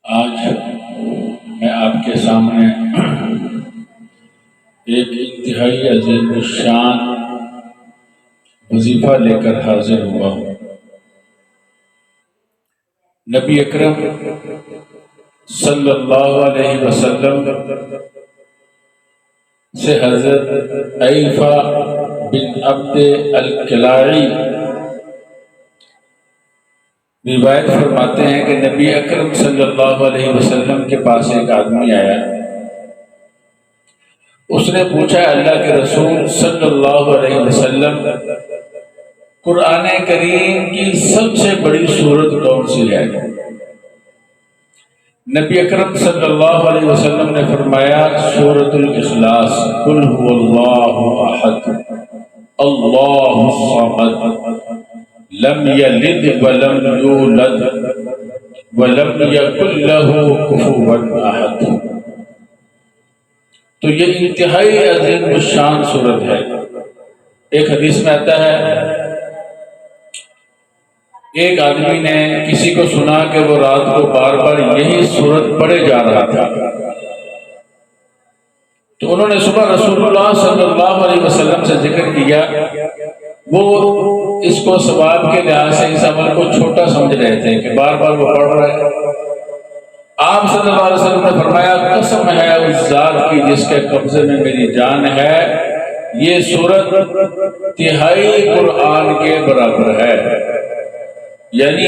آج میں آپ کے سامنے ایک انتہائی عظیم الشان وظیفہ لے کر حاضر ہوا ہوں۔ نبی اکرم صلی اللہ علیہ وسلم سے حضرت عیفہ بن عبد الکلاعی روایت فرماتے ہیں کہ نبی اکرم صلی اللہ علیہ وسلم کے پاس ایک آدمی آیا۔ اس نے پوچھا، اللہ کے رسول صلی اللہ علیہ وسلم، قرآن کریم کی سب سے بڑی سورت کون سی ہے؟ نبی اکرم صلی اللہ علیہ وسلم نے فرمایا، سورۃ الاخلاص، قل هو اللہ احد اللہ الصمد لم یلد ولم یولد ولم یکن لہ کفوا احد۔ تو یہ انتہائی عظیم الشان سورت ہے۔ ایک حدیث میں آتا ہے، ایک آدمی نے کسی کو سنا کہ وہ رات کو بار بار یہی سورت پڑھے جا رہا تھا، تو انہوں نے صبح رسول اللہ صلی اللہ علیہ وسلم سے ذکر کیا۔ وہ اس کو ثواب کے لحاظ سے اس عمل کو چھوٹا سمجھ رہے تھے کہ بار بار وہ پڑھ رہے ہیں۔ آپ صلی اللہ علیہ وسلم نے فرمایا، قسم ہے اس ذات کی جس کے قبضے میں میری جان ہے، یہ سورت تہائی قرآن کے برابر ہے۔ یعنی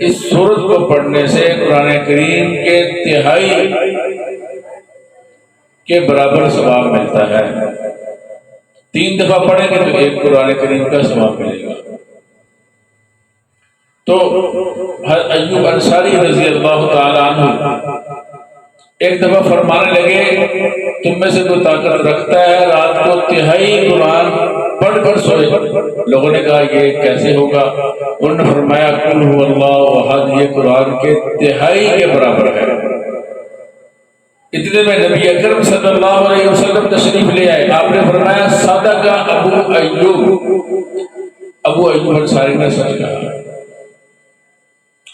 اس سورت کو پڑھنے سے قرآن کریم کے تہائی کے برابر ثواب ملتا ہے۔ 3 دفعہ پڑھیں گے تو 1 قرآن کریم کا ثواب ملے گا۔ تو ایوب انصاری رضی اللہ تعالی عنہ ایک دفعہ فرمانے لگے، تم میں سے کوئی طاقت رکھتا ہے رات کو تہائی قرآن پڑھ کر سوئے؟ لوگوں نے کہا یہ کیسے ہوگا؟ انہوں نے فرمایا، قل هو اللہ احد، یہ قرآن کے تہائی کے برابر ہے۔ اتنے میں نبی اکرم صلی اللہ علیہ وسلم تشریف لے آئے۔ آپ نے فرمایا، صدق ابو ایوب انصاری نے سچ کہا۔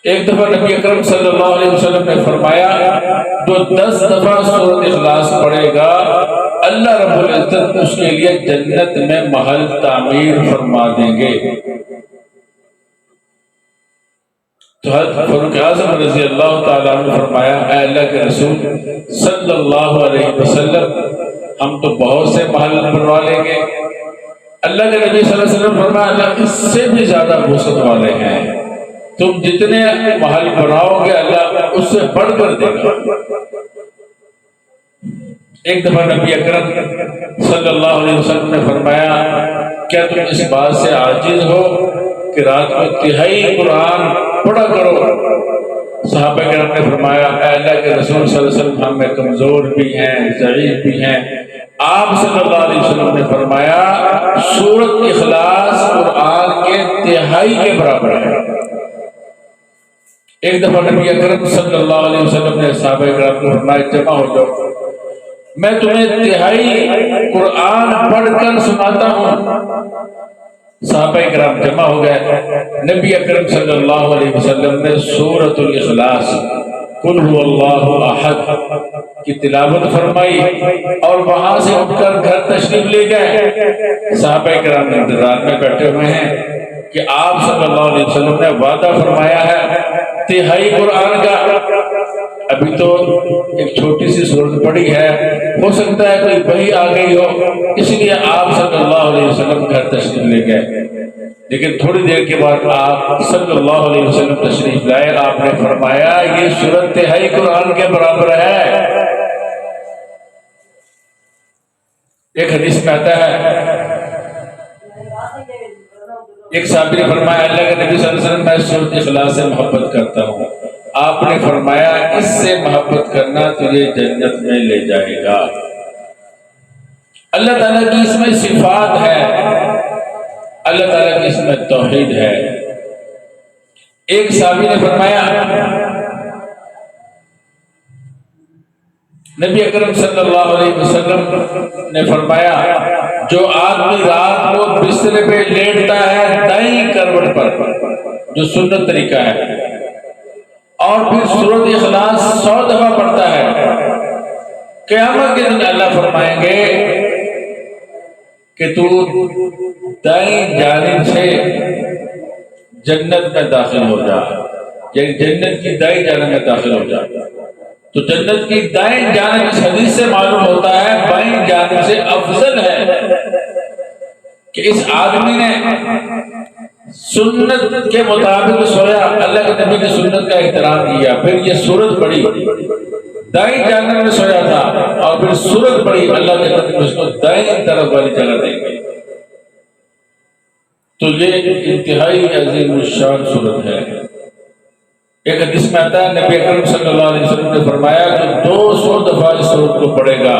ایک دفعہ نبی اکرم صلی اللہ علیہ وسلم نے فرمایا، جو 10 دفعہ سورۃ اخلاص پڑھے گا، اللہ رب العزت اس کے لیے جنت میں محل تعمیر فرما دیں گے۔ تو حضرت فاروق اعظم رضی اللہ تعالیٰ عنہ فرمایا، اے اللہ کے رسول صلی اللہ علیہ وسلم، ہم تو بہت سے محل بنوا لیں گے۔ اللہ کے نبی صلی اللہ علیہ وسلم فرمایا، اللہ اس سے بھی زیادہ وسعت والے ہیں، تم جتنے محل بناؤ گے اللہ اس سے بڑھ کر دے گا۔ ایک دفعہ نبی اکرم صلی اللہ علیہ وسلم نے فرمایا، کیا تم اس بات سے عاجز ہو کہ رات کو تہائی قرآن پڑھا کرو؟ صحابہ کرام نے فرمایا، اے اللہ کے رسول صلی اللہ علیہ وسلم، ہم میں کمزور بھی ہیں، ضعیف بھی ہیں۔ آپ صلی اللہ علیہ وسلم نے فرمایا، سورۃ اخلاص قرآن کے تہائی کے برابر ہے۔ ایک دفعہ نبی اکرم صلی اللہ علیہ وسلم نے صحابہ کرام کو فرمایا، جمع ہو جاؤ، میں تمہیں تہائی قرآن پڑھ کر سناتا ہوں۔ صحابہ کرام جمع ہو گئے۔ نبی اکرم صلی اللہ علیہ وسلم نے سورۃ الاخلاص، قل هو اللہ احد کی تلاوت فرمائی اور وہاں سے اٹھ کر گھر تشریف لے گئے۔ صحابہ کرام انتظار میں بیٹھے ہوئے ہیں کہ آپ صلی اللہ علیہ وسلم نے وعدہ فرمایا ہے تہائی قرآن کا۔ ابھی تو ایک چھوٹی سی سورت پڑھی ہے، ہو سکتا ہے کوئی وحی آ گئی ہو، اس لیے آپ صلی اللہ علیہ وسلم گھر تشریف لے گئے۔ لیکن تھوڑی دیر کے بعد آپ صلی اللہ علیہ وسلم تشریف لائے۔ آپ نے فرمایا، یہ سورت تہائی قرآن کے برابر ہے۔ ایک حدیث میں آتا ہے، ایک صحابی نے فرمایا، اللہ کے نبی صلی اللہ علیہ وسلم، میں سورۃ اخلاص سے محبت کرتا ہوں۔ آپ نے فرمایا، اس سے محبت کرنا تجھے جنت میں لے جائے گا۔ اللہ تعالیٰ کی اس میں صفات ہے، اللہ تعالیٰ کی اس میں توحید ہے۔ ایک صحابی نے فرمایا، نبی اکرم صلی اللہ علیہ وسلم نے فرمایا، جو آدمی رات کو بستر پہ لیٹتا ہے دائیں کروٹ پر، جو سنت طریقہ ہے، اور پھر سورۃ اخلاص 100 دفعہ پڑھتا ہے، قیامت کے دن اللہ فرمائیں گے کہ تو دائیں جانب سے جنت میں داخل ہو جا، یعنی جنت کی دائیں جانب میں داخل ہو جا۔ تو جنت کی دائیں جانب اس حدیث سے معلوم ہوتا ہے بائیں جانب سے افضل ہے کہ اس آدمی نے سنت کے مطابق سویا، اللہ کے نبی کی سنت کا احترام کیا، پھر یہ سورت پڑھی، دائیں جانب میں سویا تھا اور پھر سورت پڑھی، اللہ کے نبی اس کو دائیں طرف والی جگہ دیں گے۔ تو یہ انتہائی عظیم الشان سورت ہے۔ ایک حدیث میں آتا ہے نبی اکرم صلی اللہ علیہ وسلم نے فرمایا کہ 200 دفعہ اس سورت کو پڑھے گا،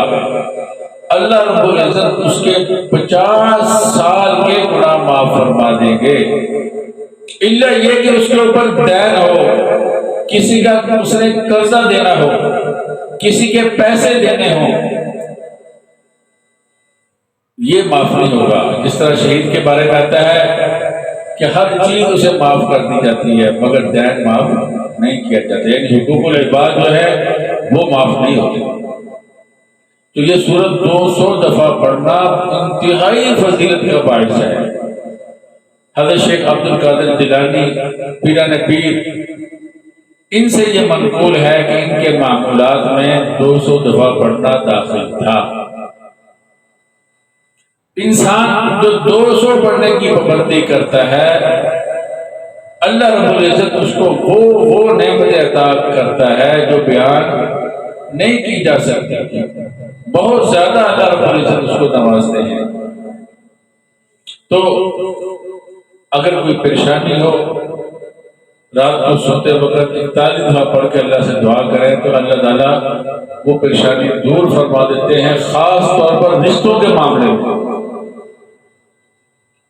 اللہ رب العزت اس کے 50 سال کے گناہ معاف فرما دیں گے، الا یہ کہ اس کے اوپر دین ہو، کسی کا اس نے قرضہ دینا ہو، کسی کے پیسے دینے ہوں، یہ معاف نہیں ہوگا۔ جس طرح شہید کے بارے میں آتا ہے کہ ہر چیز اسے معاف کر دی جاتی ہے مگر دین معاف نہیں کیا جاتا، یعنی حقوق العباد جو ہے وہ معاف نہیں ہوتے۔ تو یہ سورت 200 دفعہ پڑھنا انتہائی فضیلت کا باعث ہے۔ حضرت شیخ عبد القادر جیلانی پیران پیر، ان سے یہ منقول ہے کہ ان کے معمولات میں 200 دفعہ پڑھنا داخل تھا۔ انسان جو 200 پڑھنے کی پابندی کرتا ہے، اللہ رب العزت اس کو وہ نعمت عطا کرتا ہے جو بیان نہیں کی جا سکتی، بہت زیادہ اللہ رب العزت اس کو نوازتے ہیں۔ تو اگر کوئی پریشانی ہو، رات کو سوتے وقت 41 دفعہ پڑھ کے اللہ سے دعا کریں تو اللہ تعالیٰ وہ پریشانی دور فرما دیتے ہیں، خاص طور پر رشتوں کے معاملے میں۔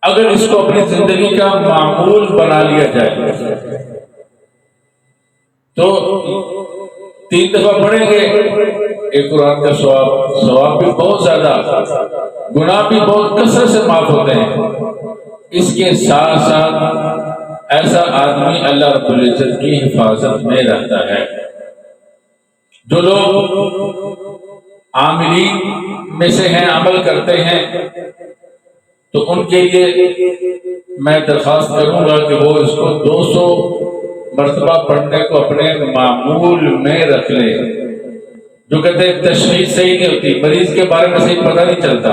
اگر اس کو اپنی زندگی کا معمول بنا لیا جائے تو 3 دفعہ پڑھیں گے، ایک قرآن کا ثواب بھی بہت زیادہ، گناہ بھی بہت کثرت سے معاف ہوتے ہیں۔ اس کے ساتھ ساتھ ایسا آدمی اللہ رب العزت کی حفاظت میں رہتا ہے۔ جو لوگ عاملین میں سے ہیں، عمل کرتے ہیں، تو ان کے لیے میں درخواست کروں گا کہ وہ اس کو 200 مرتبہ پڑھنے کو اپنے معمول میں رکھ لیں۔ جو کہتے ہیں تشخیص صحیح نہیں ہوتی، مریض کے بارے میں صحیح پتہ نہیں چلتا،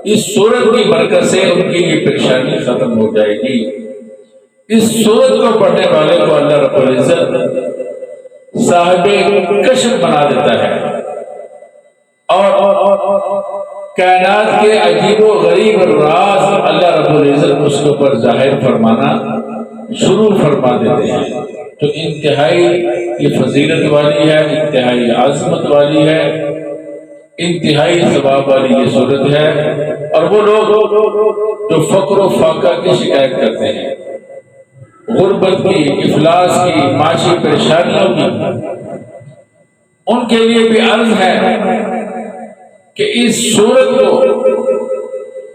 اس سورت کی برکت سے ان کی یہ پریشانی ختم ہو جائے گی۔ اس سورت کو پڑھنے والے کو اللہ رب العزت صاحب کشف بنا دیتا ہے اور کائنات کے عجیب و غریب راز اللہ رب العزت اس کے اوپر ظاہر فرمانا شروع فرما دیتے ہیں۔ تو انتہائی یہ فضیلت والی ہے، انتہائی عظمت والی ہے، انتہائی ثواب والی یہ صورت ہے۔ اور وہ لوگ جو فقر و فاقہ کی شکایت کرتے ہیں، غربت کی، افلاس کی، معاشی پریشانیوں کی، ان کے لیے بھی عرض ہے کہ اس صورت کو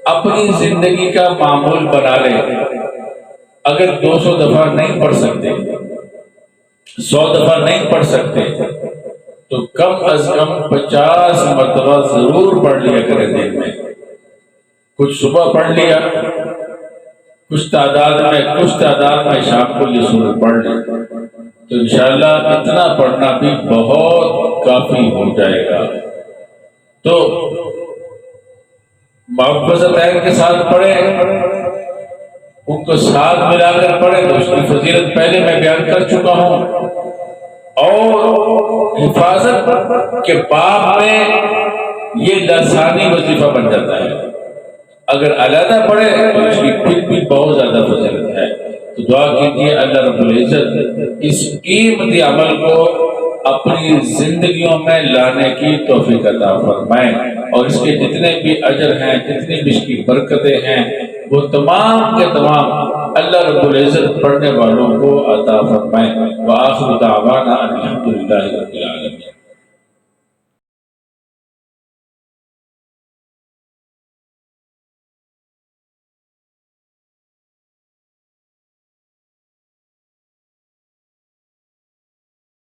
اپنی زندگی کا معمول بنا لیں۔ اگر 200 دفعہ نہیں پڑھ سکتے، 100 دفعہ نہیں پڑھ سکتے، تو کم از کم 50 مرتبہ ضرور پڑھ لیا کریں دن میں۔ کچھ صبح پڑھ لیا، کچھ تعداد میں شام کو یہ سورت پڑھ لی، تو انشاءاللہ اتنا پڑھنا بھی بہت کافی ہو جائے گا۔ تو محفظتین کے ساتھ پڑھیں، ان کو ساتھ ملا کر پڑھیں، تو اس کی فضیلت پہلے میں بیان کر چکا ہوں۔ اور حفاظت کے باب میں یہ لسانی وظیفہ بن جاتا ہے، اگر علیحدہ پڑھے تو اس کی پھر بھی بہت زیادہ فضیلت ہے۔ تو دعا کیجیے اللہ رب العزت اس قیمتی عمل کو اپنی زندگیوں میں لانے کی توفیق عطا فرمائیں، اور اس کے جتنے بھی اجر ہیں، جتنی بھی اس کی برکتیں ہیں، وہ تمام کے تمام اللہ رب العزت پڑھنے والوں کو عطا فرمائیں۔ وآخر دعوانا الحمدللہ رب العالمین۔